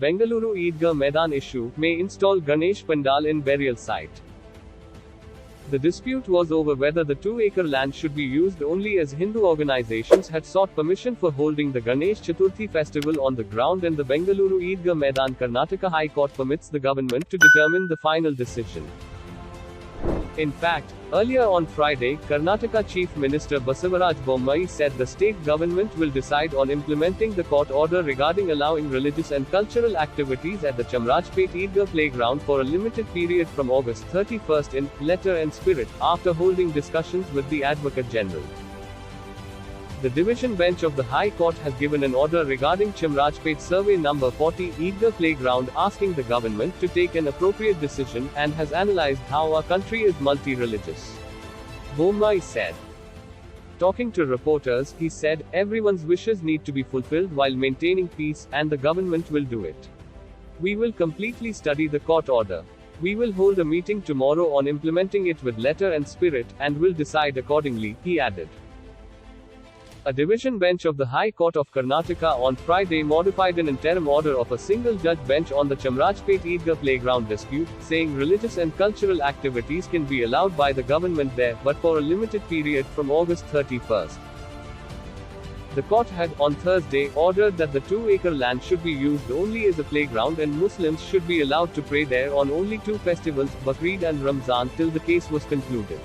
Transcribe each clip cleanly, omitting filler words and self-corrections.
Bengaluru Eidgah maidan issue, may install Ganesh Pandal in burial site. The dispute was over whether the 2-acre land should be used only, as Hindu organizations had sought permission for holding the Ganesh Chaturthi festival on the ground, and the Bengaluru Eidgah maidan. Karnataka High Court permits the government to determine the final decision. In fact, earlier on Friday, Karnataka Chief Minister Basavaraj Bommai said the state government will decide on implementing the court order regarding allowing religious and cultural activities at the Chamrajpet Eidgah playground for a limited period from August 31st in letter and spirit, after holding discussions with the Advocate General. The division bench of the High Court has given an order regarding Chamrajpet Survey number 40 Eidgah playground, asking the government to take an appropriate decision, and has analyzed how our country is multi-religious. Bommai said. Talking to reporters, he said, everyone's wishes need to be fulfilled while maintaining peace, and the government will do it. We will completely study the court order. We will hold a meeting tomorrow on implementing it with letter and spirit, and will decide accordingly, he added. A division bench of the High Court of Karnataka on Friday modified an interim order of a single-judge bench on the Chamrajpet Eidgah playground dispute, saying religious and cultural activities can be allowed by the government there, but for a limited period from August 31st. The court had, on Thursday, ordered that the 2-acre land should be used only as a playground, and Muslims should be allowed to pray there on only two festivals, Bakrid and Ramzan, till the case was concluded.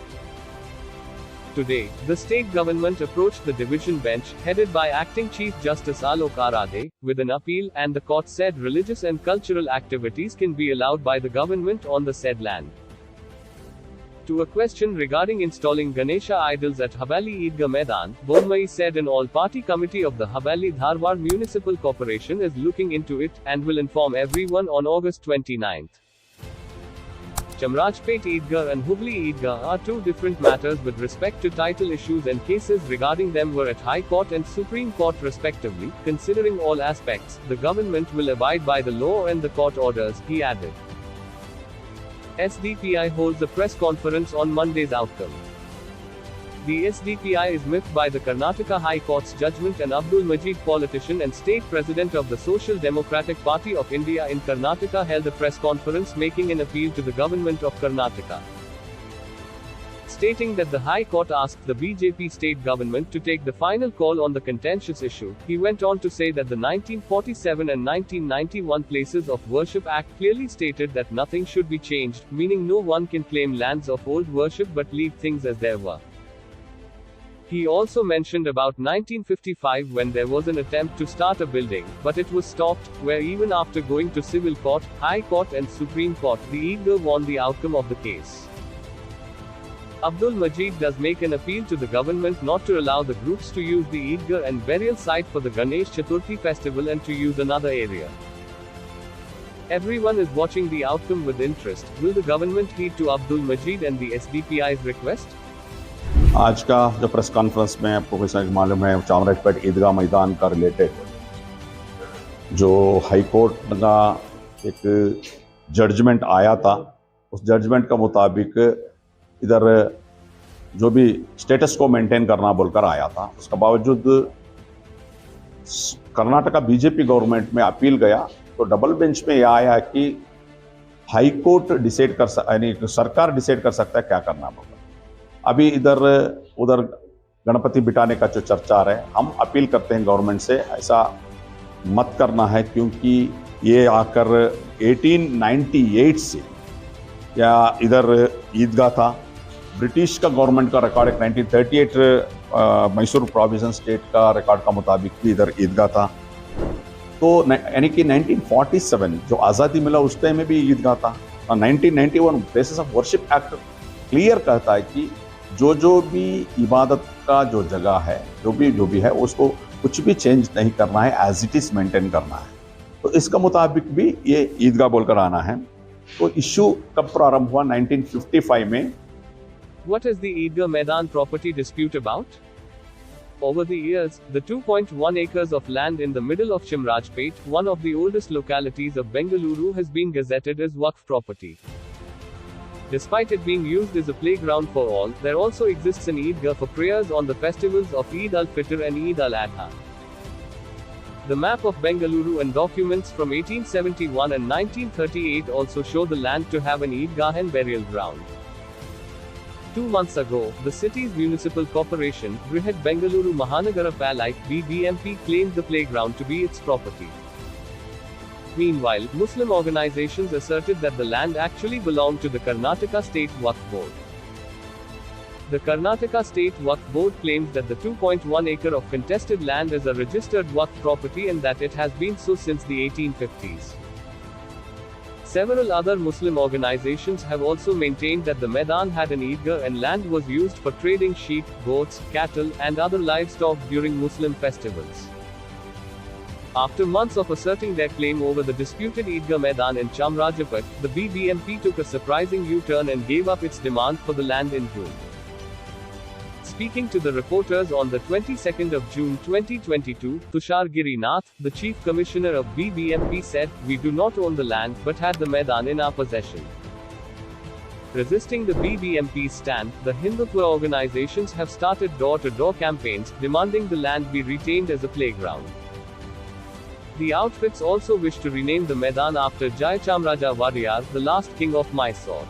Today, the state government approached the division bench, headed by Acting Chief Justice Alok Arade, with an appeal, and the court said religious and cultural activities can be allowed by the government on the said land. To a question regarding installing Ganesha idols at Haveli Eidgah Maidan, Bommai said an all-party committee of the Haveli Dharwad Municipal Corporation is looking into it, and will inform everyone on August 29th. Chamrajpet Eidgah and Hubli Eidgah are two different matters with respect to title issues, and cases regarding them were at High Court and Supreme Court respectively. Considering all aspects, the government will abide by the law and the court orders, he added. SDPI holds a press conference on Monday's outcome. The SDPI is miffed by the Karnataka High Court's judgment, and Abdul Majid, politician and state president of the Social Democratic Party of India in Karnataka, held a press conference making an appeal to the government of Karnataka. Stating that the High Court asked the BJP state government to take the final call on the contentious issue, he went on to say that the 1947 and 1991 Places of Worship Act clearly stated that nothing should be changed, meaning no one can claim lands of old worship but leave things as they were. He also mentioned about 1955, when there was an attempt to start a building, but it was stopped, where even after going to civil court, High Court and Supreme Court, the Eidgah won the outcome of the case. Abdul Majid does make an appeal to the government not to allow the groups to use the Eidgah and burial site for the Ganesh Chaturthi festival and to use another area. Everyone is watching the outcome with interest. Will the government heed to Abdul Majid and the SDPI's request? आज का जो press conference में आपको कैसा मालूम है, चामराजपेट ईदगाह मैदान का रिलेटेड जो हाई कोर्ट का एक जजमेंट आया था, उस जजमेंट का मुताबिक इधर जो भी स्टेटस को मेंटेन करना बोलकर आया था, उसका बावजूद कर्नाटका बीजेपी गवर्नमेंट में अपील गया तो डबल बेंच में यह आया कि हाई कोर्ट डिसाइड कर यानी सरकार डिसाइड कर सकता है क्या करना होगा। अभी इधर उधर गणपति बिठाने का जो चर्चा है, हम अपील करते हैं गवर्नमेंट से ऐसा मत करना है, क्योंकि ये आकर 1898 से या इधर ईदगाह था। ब्रिटिश का गवर्नमेंट का रिकॉर्ड 1938 मैसूर प्रोविजन स्टेट का रिकॉर्ड का मुताबिक भी इधर ईदगाह था। तो यानी कि 1947 जो आज़ादी मिला उस टाइम में भी ईदगाह था। 1991 places of worship act clear कहता है कि जो भी इबादत का जो जगह है, जो भी है, उसको कुछ भी चेंज नहीं करना है, एज इट इज मेंटेन करना है। तो इसका मुताबिक भी ये ईदगाह बोलकर आना है। तो इश्यू कब प्रारंभ हुआ? 1955 में। What is the Eidgah Maidan property dispute about? Over the years, the 2.1 acres of land in the middle of Chamrajpet, one of the oldest localities of Bengaluru, has been gazetted as Waqf property. Despite it being used as a playground for all, there also exists an Eidgah for prayers on the festivals of Eid al-Fitr and Eid al-Adha. The map of Bengaluru and documents from 1871 and 1938 also show the land to have an Eidgah and burial ground. 2 months ago, the city's municipal corporation, Brihat Bengaluru Mahanagara Palai, BBMP, claimed the playground to be its property. Meanwhile, Muslim organizations asserted that the land actually belonged to the Karnataka State Waqf Board. The Karnataka State Waqf Board claims that the 2.1 acre of contested land is a registered Waqf property and that it has been so since the 1850s. Several other Muslim organizations have also maintained that the maidan had an Eidgah and land was used for trading sheep, goats, cattle, and other livestock during Muslim festivals. After months of asserting their claim over the disputed Eidgah Maidan in Chamrajpet, the BBMP took a surprising U-turn and gave up its demand for the land in June. Speaking to the reporters on the 22nd of June 2022, Tushar Girinath, the Chief Commissioner of BBMP, said, "We do not own the land, but had the Maidan in our possession." Resisting the BBMP's stand, the Hindutva organizations have started door-to-door campaigns, demanding the land be retained as a playground. The outfits also wish to rename the Maidan after Jayachamraja Wadiyar, the last king of Mysore.